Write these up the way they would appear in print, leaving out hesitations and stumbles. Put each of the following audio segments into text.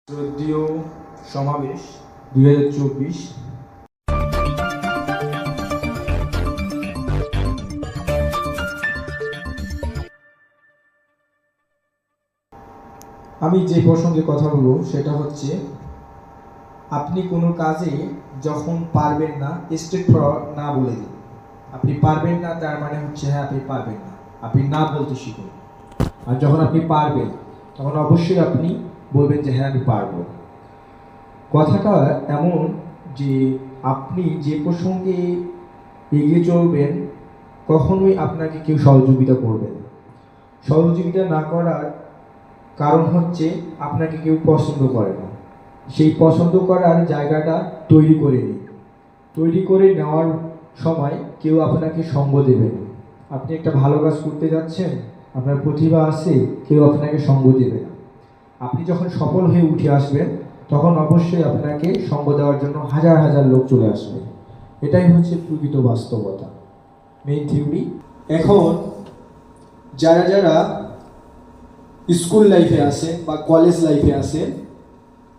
তৃতীয় সমাবেশ 2024। আমি যে প্রসঙ্গে কথা বলবো সেটা হচ্ছে, আপনি কোনো কাজে যখন পারবেন না স্ট্রেট না বলে দিন। আপনি পারবেন না তার মানে হচ্ছে হ্যাঁ আপনি পারবেন না, আপনি না বলতে শিখুন। আর যখন আপনি পারবেন তখন অবশ্যই আপনি বলবেন যে হ্যাঁ আমি পারবো। কথাটা এমন যে আপনি যে প্রসঙ্গে এগিয়ে চলবেন কখনোই আপনাকে কেউ সহযোগিতা করবে না। সহযোগিতা না করার কারণ হচ্ছে আপনাকে কেউ পছন্দ করে না। সেই পছন্দ করার জায়গাটা তৈরি করে নিন। তৈরি করে নেওয়ার সময় কেউ আপনাকে সঙ্গ দেবে না। আপনি একটা ভালো কাজ করতে যাচ্ছেন, আপনার প্রতিভা আছে, কেউ আপনাকে সঙ্গ দেবে না। আপনি যখন সফল হয়ে উঠে আসবেন তখন অবশ্যই আপনাকে সঙ্গ দেওয়ার জন্য হাজার হাজার লোক চলে আসবে। এটাই হচ্ছে প্রকৃত বাস্তবতা, মেইন থিওরি। এখন যারা যারা স্কুল লাইফে আছে বা কলেজ লাইফে আছে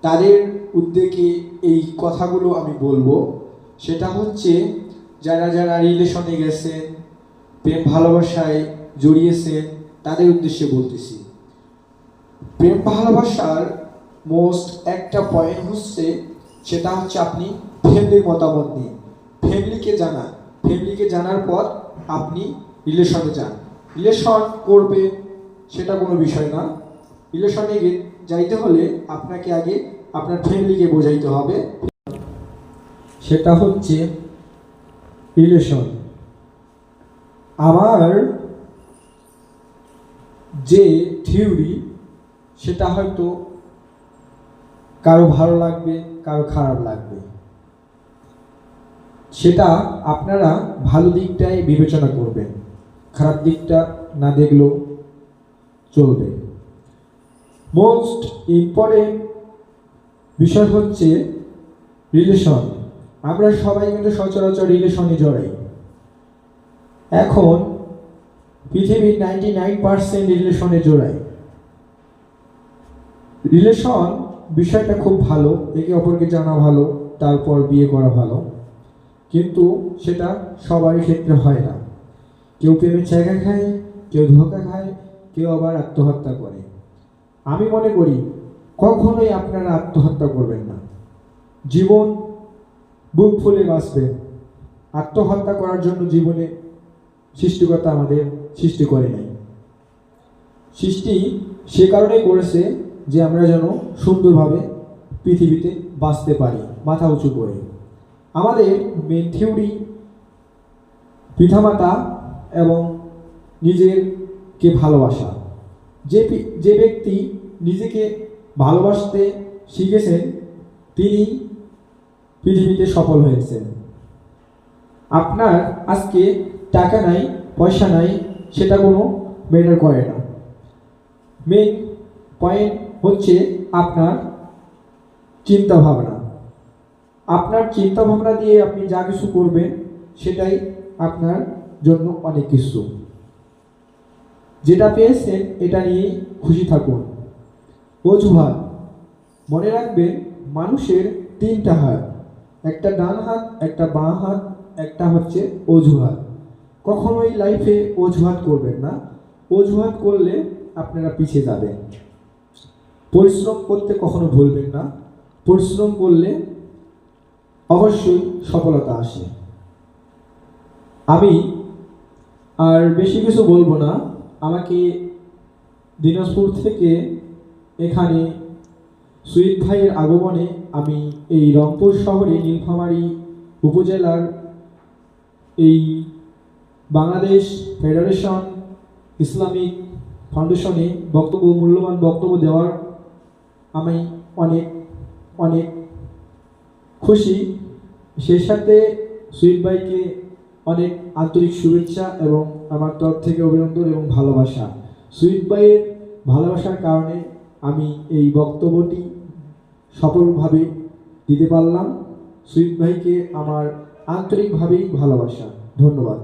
তাদের উদ্যোগে এই কথাগুলো আমি বলবো। সেটা হচ্ছে, যারা যারা রিলেশনে গেছেন, প্রেম ভালোবাসায় জড়িয়েছেন, তাদের উদ্দেশ্যে বলতেছি। প্রেম ভালোবাসার মোস্ট একটা পয়েন্ট হচ্ছে, সেটা হচ্ছে আপনি ফ্যামিলির মতামত নিন, ফ্যামিলিকে জানান। ফ্যামিলিকে জানার পর আপনি রিলেশনে যান। রিলেশন করবে সেটা কোনো বিষয় না। রিলেশনে যাইতে হলে আপনাকে আগে আপনার ফ্যামিলিকে বোঝাইতে হবে। সেটা হচ্ছে রিলেশন। আমার যে থিওরি সেটা হয়তো কারো ভালো লাগবে, কারো খারাপ লাগবে। সেটা আপনারা ভালো দিকটাই বিবেচনা করবেন, খারাপ দিকটা না দেখলেও চলবে। মোস্ট ইম্পর্টেন্ট বিষয় হচ্ছে রিলেশন। আমরা সবাই কিন্তু সচরাচর রিলেশনে জড়াই। এখন পৃথিবীর 99% রিলেশনে জড়াই। রিলেশন বিষয়টা খুব ভালো, একে অপরকে জানা ভালো, তারপর বিয়ে করা ভালো, কিন্তু সেটা সবারই ক্ষেত্রে হয় না। কেউ প্রেমের জায়গা খায়, কেউ ধোঁকা খায়, কেউ আবার আত্মহত্যা করে। আমি মনে করি কখনোই আপনারা আত্মহত্যা করবেন না। জীবন বুক ফুলে বাঁচবে। আত্মহত্যা করার জন্য জীবনে সৃষ্টিকর্তা আমাদের সৃষ্টি করে নাই। সৃষ্টি সে কারণেই করেছে যে আমরা যেন সুন্দরভাবে পৃথিবীতে বাঁচতে পারি, মাথা উঁচু করে। আমাদের মেন থিওরি পিতামাতা এবং নিজেকে ভালোবাসা। যে ব্যক্তি নিজেকে ভালোবাসতে শিখেছেন তিনি পৃথিবীতে সফল হয়েছেন। আপনার আজকে টাকা নাই, পয়সা নাই, সেটা কোনো ম্যাটার করে না। মেন পয়েন্ট হচ্ছে আপনার চিন্তা ভাবনা। আপনার চিন্তা ভাবনা দিয়ে আপনি যা কিছু করবেন সেটাই আপনার জন্য অনেক কিছু। যেটা পেয়েছেন এটা নিয়েই খুশি থাকুন। অজুহাত মনে রাখবেন, মানুষের তিনটা হাত, একটা ডান হাত, একটা বাঁ হাত, একটা হচ্ছে অজুহাত। কখনোই লাইফে অজুহাত করবেন না। অজুহাত করলে আপনারা পিছিয়ে যাবেন। পরিশ্রম করতে কখনো ভুলবেন না। পরিশ্রম করলে অবশ্যই সফলতা আসে। আমি আর বেশি কিছু বলবো না। আমাকে দিনাজপুর থেকে এখানে সুইট ভাইয়ের আগমনে আমি এই রংপুর শহরে নীলফামারী উপজেলার এই বাংলাদেশ ফেডারেশন ইসলামিক ফাউন্ডেশনে মূল্যবান বক্তব্য দেওয়ার আমি অনেক অনেক খুশি। সেই সাথে সুইট ভাইকে অনেক আন্তরিক শুভেচ্ছা এবং আমার তরফ থেকে অভিনন্দন এবং ভালোবাসা। সুইট ভাইয়ের ভালোবাসার কারণে আমি এই বক্তব্যটি সফলভাবে দিতে পারলাম। সুইট ভাইকে আমার আন্তরিকভাবেই ভালোবাসা। ধন্যবাদ।